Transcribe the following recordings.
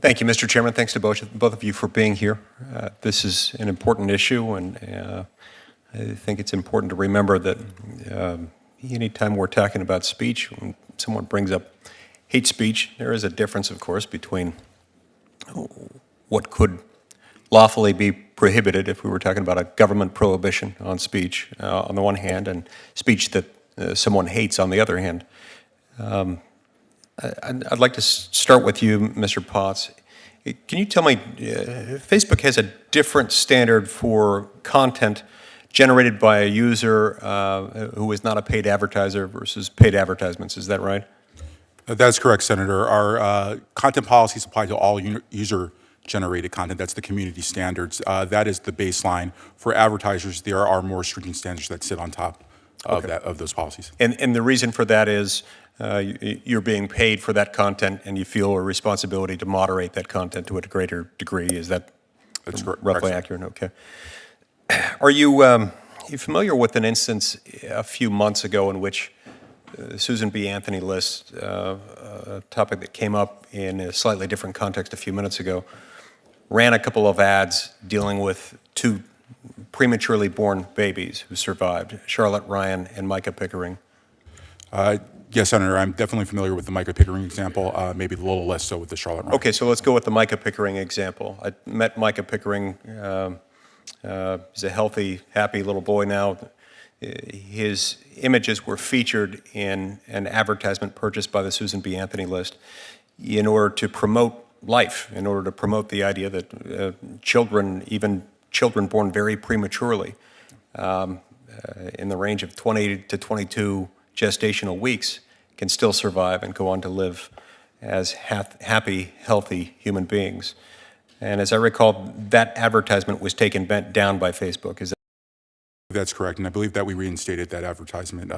Thank you, Mr. Chairman. Thanks to both of you for being here. This is an important issue, and I think it's important to remember that anytime we're talking about speech, when someone brings up hate speech, there is a difference, of course, between what could lawfully be prohibited if we were talking about a government prohibition on speech on the one hand, and speech that someone hates on the other hand. I'd like to start with you, Mr. Potts. Can you tell me, Facebook has a different standard for content generated by a user who is not a paid advertiser versus paid advertisements, is that right? That's correct, Senator. Our content policies apply to all user-generated content. That's the community standards. That is the baseline. For advertisers, there are more stringent standards that sit on top of, of those policies. And the reason for that is you're being paid for that content and you feel a responsibility to moderate that content to a greater degree. Is that roughly accurate? Okay. Are you familiar with an instance a few months ago in which Susan B. Anthony list, a topic that came up in a slightly different context a few minutes ago, ran a couple of ads dealing with two prematurely born babies who survived, Charlotte Ryan and Micah Pickering? Yes, Senator, I'm definitely familiar with the Micah Pickering example, maybe a little less so with the Charlotte Ryan. Okay, so let's go with the Micah Pickering example. I met Micah Pickering. He's a healthy, happy little boy now. His images were featured in an advertisement purchased by the Susan B. Anthony list in order to promote life, in order to promote the idea that children, even children born very prematurely, in the range of 20 to 22 gestational weeks, can still survive and go on to live as happy, healthy human beings. And as I recall, that advertisement was taken down by Facebook. Is that? That's correct, and I believe that we reinstated that advertisement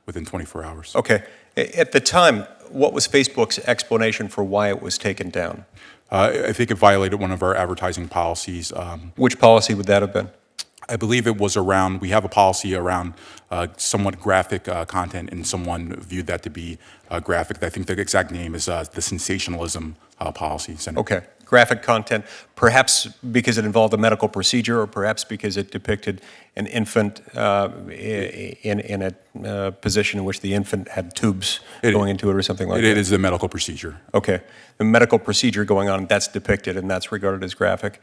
within 24 hours. Okay. At the time, what was Facebook's explanation for why it was taken down? I think it violated one of our advertising policies. Which policy would that have been? I believe it was around, we have a policy around somewhat graphic content, and someone viewed that to be graphic. I think the exact name is the sensationalism policy. Senator. Okay. Graphic content, perhaps because it involved a medical procedure, or perhaps because it depicted an infant in a position in which the infant had tubes going into it or something like that? It is a medical procedure. Okay. The medical procedure going on, that's depicted, and that's regarded as graphic.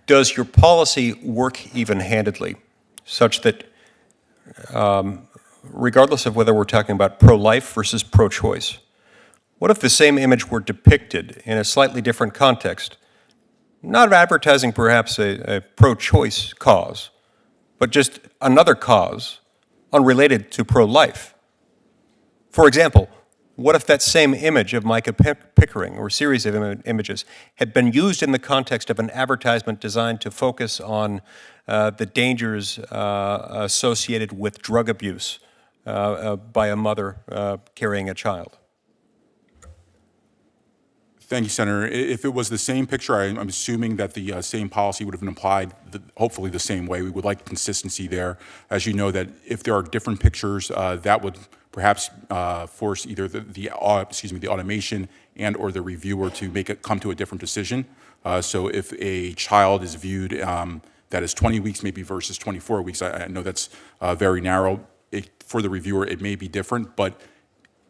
Does your policy work even-handedly, such that regardless of whether we're talking about pro-life versus pro-choice, what if the same image were depicted in a slightly different context, not advertising perhaps a pro-choice cause, but just another cause unrelated to pro-life? For example, what if that same image of Micah Pickering, or series of images, had been used in the context of an advertisement designed to focus on the dangers associated with drug abuse by a mother carrying a child? Thank you, Senator. If it was the same picture, I'm assuming that the same policy would have been applied, hopefully the same way. We would like consistency there. As you know, that if there are different pictures, that would perhaps force either the automation and or the reviewer to come to a different decision. So if a child is viewed that is 20 weeks maybe versus 24 weeks, I know that's very narrow. For the reviewer, it may be different, but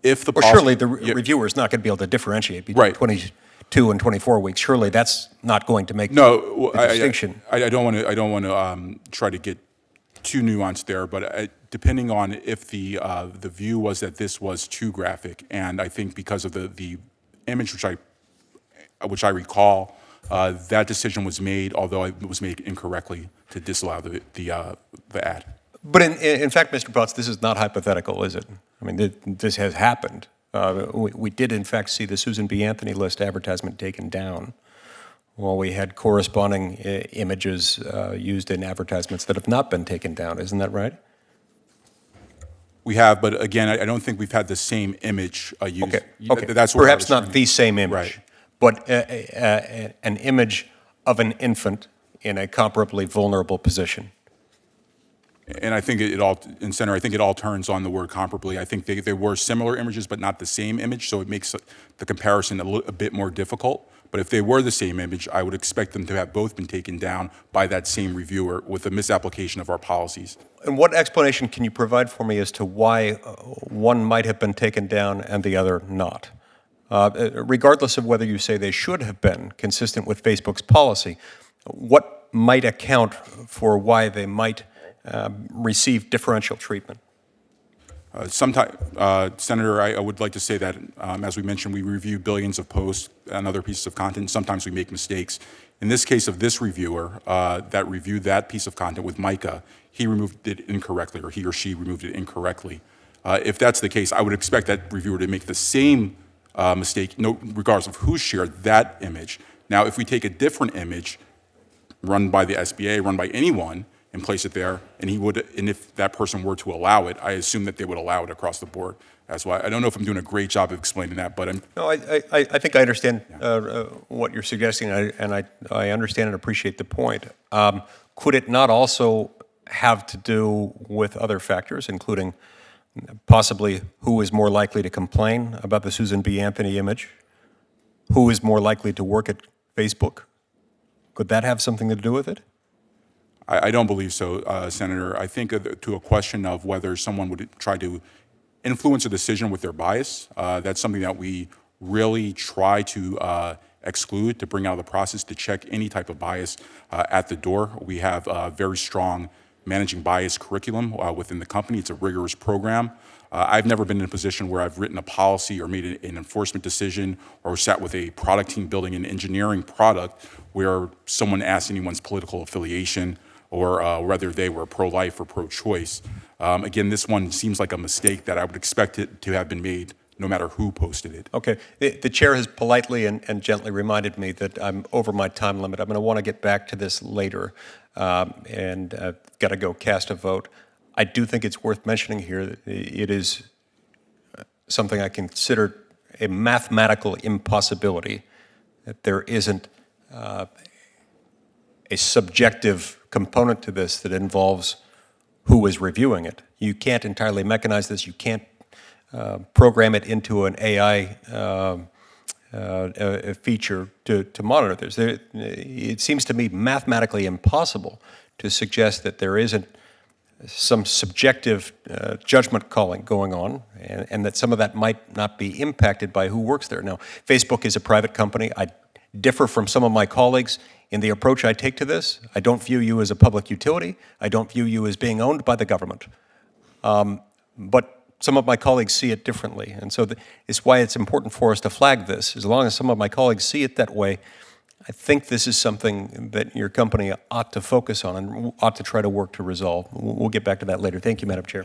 if the policy, surely the reviewer is not going to be able to differentiate between 22 and 24 weeks. Surely that's not going to make the distinction. I don't want to try to get too nuanced there, but depending on if the view was that this was too graphic, and I think because of the image which I recall, that decision was made, although it was made incorrectly, to disallow the ad. But in fact, Mr. Potts, this is not hypothetical, is it? I mean, this has happened. We did, in fact, see the Susan B. Anthony list advertisement taken down, while we had corresponding images used in advertisements that have not been taken down. Isn't that right? We have, but again, I don't think we've had the same image used. Okay. That's perhaps not the same image, right, but an image of an infant in a comparably vulnerable position. And I think I think it all turns on the word comparably. I think there were similar images, but not the same image, so it makes the comparison a bit more difficult. But if they were the same image, I would expect them to have both been taken down by that same reviewer with a misapplication of our policies. And what explanation can you provide for me as to why one might have been taken down and the other not? Regardless of whether you say they should have been consistent with Facebook's policy, what might account for why they might receive differential treatment? Senator, I would like to say that, as we mentioned, we review billions of posts and other pieces of content. Sometimes we make mistakes. In this case of this reviewer that reviewed that piece of content with Micah, he removed it incorrectly, or he or she removed it incorrectly. If that's the case, I would expect that reviewer to make the same mistake, regardless of who shared that image. Now, if we take a different image run by the SBA, run by anyone, and place it there, and if that person were to allow it, I assume that they would allow it across the board as well. I don't know if I'm doing a great job of explaining that, but No, I think I understand what you're suggesting, and I understand and appreciate the point. Could it not also have to do with other factors, including possibly who is more likely to complain about the Susan B. Anthony image? Who is more likely to work at Facebook? Could that have something to do with it? I don't believe so, Senator. I think to a question of whether someone would try to influence a decision with their bias, that's something that we really try to exclude, to bring out of the process, to check any type of bias at the door. We have a very strong managing bias curriculum within the company. It's a rigorous program. I've never been in a position where I've written a policy or made an enforcement decision or sat with a product team building an engineering product where someone asked anyone's political affiliation or whether they were pro-life or pro-choice. Again, this one seems like a mistake that I would expect it to have been made no matter who posted it. Okay. The chair has politely and gently reminded me that I'm over my time limit. I'm going to want to get back to this later and got to go cast a vote. I do think it's worth mentioning here that it is something I consider a mathematical impossibility that there isn't a subjective component to this that involves who is reviewing it. You can't entirely mechanize this. You can't program it into an AI feature to monitor this. It seems to me mathematically impossible to suggest that there isn't some subjective judgment calling going on, and that some of that might not be impacted by who works there. Now, Facebook is a private company. I differ from some of my colleagues in the approach I take to this. I don't view you as a public utility. I don't view you as being owned by the government. But some of my colleagues see it differently, and so it's why it's important for us to flag this. As long as some of my colleagues see it that way, I think this is something that your company ought to focus on and ought to try to work to resolve. We'll get back to that later. Thank you, Madam Chair.